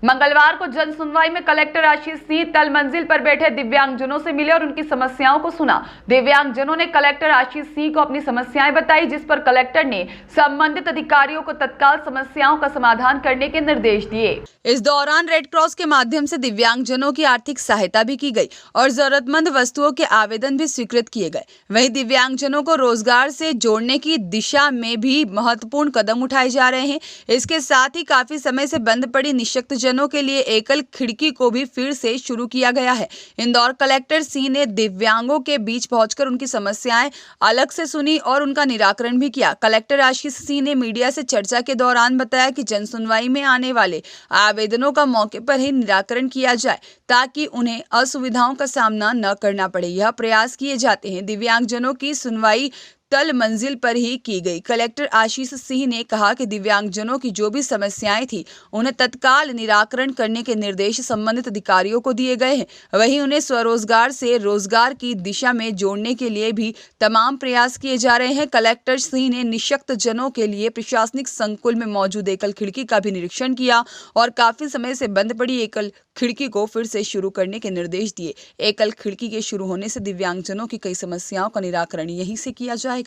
मंगलवार को जन सुनवाई में कलेक्टर आशीष सिंह तल मंजिल पर बैठे दिव्यांगजनों से मिले और उनकी समस्याओं को सुना। दिव्यांगजनों ने कलेक्टर आशीष सिंह को अपनी समस्याएं बताई, जिस पर कलेक्टर ने संबंधित अधिकारियों को तत्काल समस्याओं का समाधान करने के निर्देश दिए। इस दौरान रेड क्रॉस के माध्यम से दिव्यांगजनों की आर्थिक सहायता भी की गई और जरूरतमंद वस्तुओं के आवेदन भी स्वीकृत किए गए। वहीं दिव्यांगजनों को रोजगार से जोड़ने की दिशा में भी महत्वपूर्ण कदम उठाए जा रहे हैं। इसके साथ ही काफी समय से बंद पड़ी निःशक्त जनों के लिए एकल खिड़की को भी फिर से शुरू किया गया है। इंदौर कलेक्टर सिंह ने दिव्यांगों के बीच पहुंचकर उनकी समस्याएं अलग से सुनी और उनका निराकरण भी किया। कलेक्टर आशीष सिंह ने मीडिया से चर्चा के दौरान बताया कि जन सुनवाई में आने वाले आवेदनों का मौके पर ही निराकरण किया जाए ताकि उन्हें असुविधाओं का सामना न करना पड़े। यह प्रयास किए जाते हैं। दिव्यांगजनों की सुनवाई तल मंजिल पर ही की गई। कलेक्टर आशीष सिंह ने कहा कि दिव्यांगजनों की जो भी समस्याएं थी उन्हें तत्काल निराकरण करने के निर्देश संबंधित अधिकारियों को दिए गए हैं। वहीं उन्हें स्वरोजगार से रोजगार की दिशा में जोड़ने के लिए भी तमाम प्रयास किए जा रहे हैं। कलेक्टर सिंह ने निःशक्त जनों के लिए प्रशासनिक संकुल में मौजूद एकल खिड़की का भी निरीक्षण किया और काफी समय से बंद पड़ी एकल खिड़की को फिर से शुरू करने के निर्देश दिए। एकल खिड़की के शुरू होने से दिव्यांगजनों की कई समस्याओं का निराकरण यहीं से किया जाएगा।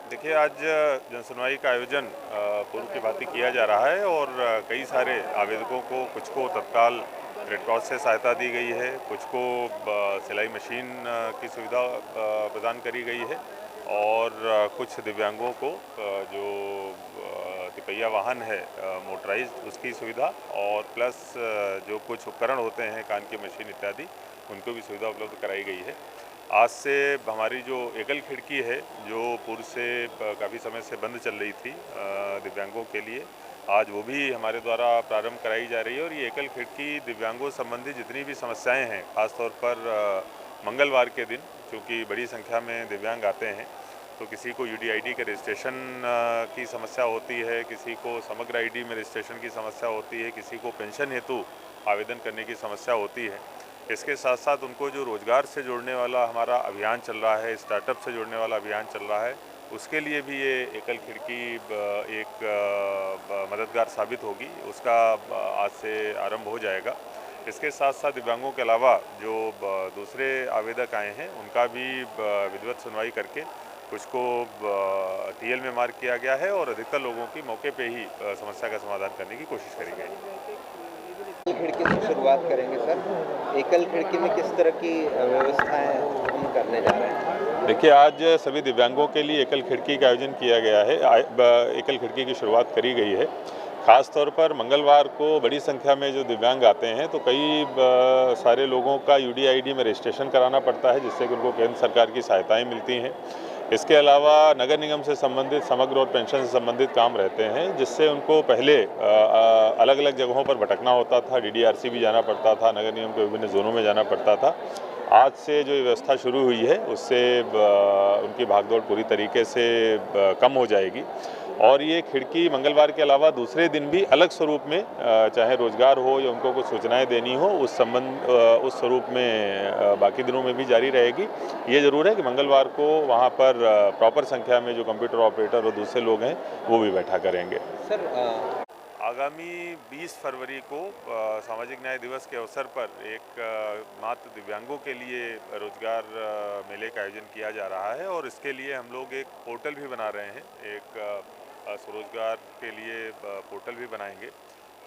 देखिए, आज जन सुनवाई का आयोजन पूर्व की भांति किया जा रहा है और कई सारे आवेदकों को, कुछ को तत्काल रेड क्रॉस से सहायता दी गई है, कुछ को सिलाई मशीन की सुविधा प्रदान करी गई है और कुछ दिव्यांगों को जो तिपहिया वाहन है मोटराइज्ड उसकी सुविधा और प्लस जो कुछ उपकरण होते हैं कान की मशीन इत्यादि उनको भी सुविधा उपलब्ध कराई गई है। आज से हमारी जो एकल खिड़की है जो पूर्व से काफ़ी समय से बंद चल रही थी दिव्यांगों के लिए, आज वो भी हमारे द्वारा प्रारंभ कराई जा रही है और ये एकल खिड़की दिव्यांगों संबंधी जितनी भी समस्याएं हैं, खासतौर पर मंगलवार के दिन क्योंकि बड़ी संख्या में दिव्यांग आते हैं, तो किसी को UDID के रजिस्ट्रेशन की समस्या होती है, किसी को समग्र ID में रजिस्ट्रेशन की समस्या होती है, किसी को पेंशन हेतु आवेदन करने की समस्या होती है। इसके साथ साथ उनको जो रोज़गार से जोड़ने वाला हमारा अभियान चल रहा है, स्टार्टअप से जोड़ने वाला अभियान चल रहा है, उसके लिए भी ये एकल खिड़की एक मददगार साबित होगी। उसका आज से आरंभ हो जाएगा। इसके साथ साथ दिव्यांगों के अलावा जो दूसरे आवेदक आए हैं उनका भी विधिवत सुनवाई करके कुछ को TL में मार्क किया गया है और अधिकतर लोगों की मौके पे ही समस्या का समाधान करने की कोशिश करी गई। खिड़की से शुरुआत करेंगे सर। एकल खिड़की में किस तरह की व्यवस्थाएं हम करने जा रहे हैं? देखिए, आज सभी दिव्यांगों के लिए एकल खिड़की का आयोजन किया गया है। एकल खिड़की की शुरुआत करी गई है। खास तौर पर मंगलवार को बड़ी संख्या में जो दिव्यांग आते हैं तो कई सारे लोगों का UDID में रजिस्ट्रेशन कराना पड़ता है, जिससे कि उनको केंद्र सरकार की सहायताएँ मिलती हैं। इसके अलावा नगर निगम से संबंधित समग्र और पेंशन से संबंधित काम रहते हैं, जिससे उनको पहले अलग अलग जगहों पर भटकना होता था, DDRC भी जाना पड़ता था, नगर निगम के विभिन्न जोनों में जाना पड़ता था। आज से जो व्यवस्था शुरू हुई है उससे उनकी भागदौड़ पूरी तरीके से कम हो जाएगी और ये खिड़की मंगलवार के अलावा दूसरे दिन भी अलग स्वरूप में, चाहे रोजगार हो या उनको कुछ सूचनाएं देनी हो, उस स्वरूप में बाकी दिनों में भी जारी रहेगी। ये ज़रूर है कि मंगलवार को वहाँ पर प्रॉपर संख्या में जो कंप्यूटर ऑपरेटर और दूसरे लोग हैं वो भी बैठा करेंगे। सर, आगामी 20 फरवरी को सामाजिक न्याय दिवस के अवसर पर एक मात्र दिव्यांगों के लिए रोजगार मेले का आयोजन किया जा रहा है और इसके लिए हम लोग एक पोर्टल भी बना रहे हैं। एक स्वरोजगार के लिए पोर्टल भी बनाएंगे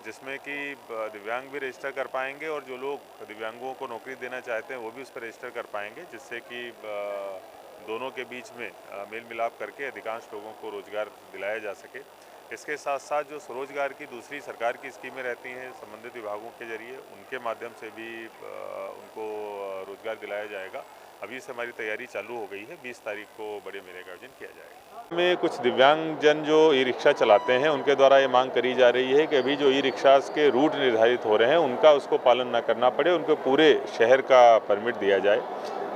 जिसमें कि दिव्यांग भी रजिस्टर कर पाएंगे और जो लोग दिव्यांगों को नौकरी देना चाहते हैं वो भी उस पर रजिस्टर कर पाएंगे, जिससे कि दोनों के बीच में मेल मिलाप करके अधिकांश लोगों को रोजगार दिलाया जा सके। इसके साथ साथ जो स्वरोजगार की दूसरी सरकार की स्कीमें रहती हैं संबंधित विभागों के जरिए, उनके माध्यम से भी उनको रोजगार दिलाया जाएगा। अभी से हमारी तैयारी चालू हो गई है। 20 तारीख को बड़े मेले का आयोजन किया जाएगा। में कुछ दिव्यांगजन जो ई-रिक्शा चलाते हैं उनके द्वारा ये मांग करी जा रही है कि अभी जो ई-रिक्शास के रूट निर्धारित हो रहे हैं उनका उसको पालन न करना पड़े, उनको पूरे शहर का परमिट दिया जाए।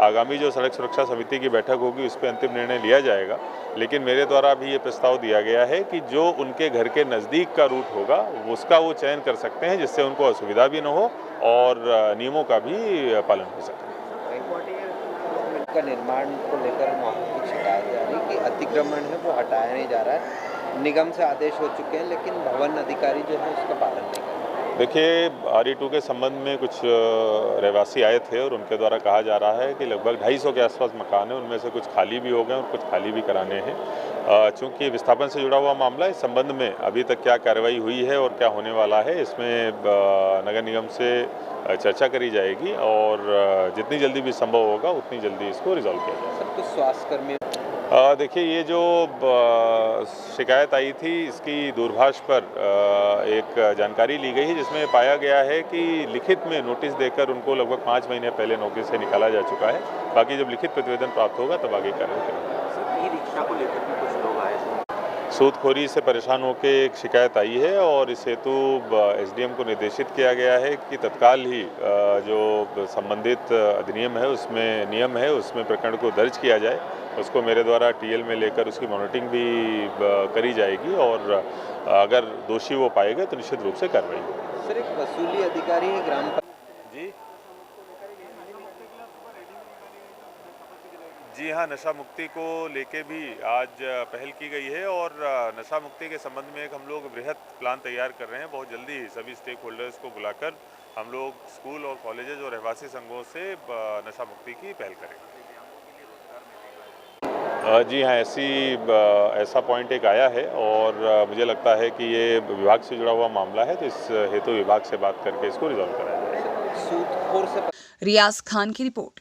आगामी जो सड़क सुरक्षा समिति की बैठक होगी उस पर अंतिम निर्णय लिया जाएगा, लेकिन मेरे द्वारा भी ये प्रस्ताव दिया गया है कि जो उनके घर के नज़दीक का रूट होगा उसका वो चयन कर सकते हैं, जिससे उनको असुविधा भी न हो और नियमों का भी पालन हो सके। का निर्माण को लेकर कुछ शिकायत जा रही कि अतिक्रमण है वो हटाया नहीं जा रहा है, निगम से आदेश हो चुके हैं, लेकिन भवन अधिकारी जो है उसका पालन नहीं कर रहे। देखिए, RE2 के संबंध में कुछ रहवासी आए थे और उनके द्वारा कहा जा रहा है कि लगभग 250 के आसपास मकान हैं, उनमें से कुछ खाली भी हो गए और कुछ खाली भी कराने हैं। चूँकि विस्थापन से जुड़ा हुआ मामला, इस संबंध में अभी तक क्या कार्रवाई हुई है और क्या होने वाला है, इसमें नगर निगम से चर्चा करी जाएगी और जितनी जल्दी भी संभव होगा उतनी जल्दी इसको रिजॉल्व किया जाएगा। सब कुछ स्वास्थ्यकर्मी देखिए, ये जो शिकायत आई थी, इसकी दूरभाष पर एक जानकारी ली गई है जिसमें पाया गया है कि लिखित में नोटिस देकर उनको लगभग 5 महीने पहले नौकरी से निकाला जा चुका है। बाकी जब लिखित प्रतिवेदन प्राप्त होगा तब आगे कार्रवाई करेंगे। ई-रिक्शा को लेकर भी कुछ लोग आए थे। सूदखोरी से परेशान होकर एक शिकायत आई है और इस हेतु SDM को निर्देशित किया गया है कि तत्काल ही जो संबंधित अधिनियम है उसमें नियम है उसमें प्रकरण को दर्ज किया जाए। उसको मेरे द्वारा TL में लेकर उसकी मॉनिटरिंग भी करी जाएगी और अगर दोषी वो पाएगा तो निश्चित रूप से कार्रवाई होगी। सर, एक वसूली अधिकारी है ग्राम जी जी हाँ, नशा मुक्ति को लेके भी आज पहल की गई है और नशा मुक्ति के संबंध में एक हम लोग बृहद प्लान तैयार कर रहे हैं। बहुत जल्दी सभी स्टेक होल्डर्स को बुलाकर हम लोग स्कूल और कॉलेजेस और रहवासी संघों से नशा मुक्ति की पहल करेंगे। जी हाँ, ऐसा पॉइंट एक आया है और मुझे लगता है कि ये विभाग से जुड़ा हुआ मामला है, तो इस हेतु विभाग से बात करके इसको रिजॉल्व कराया जाएगा। सूदखोर से रियाज खान की रिपोर्ट।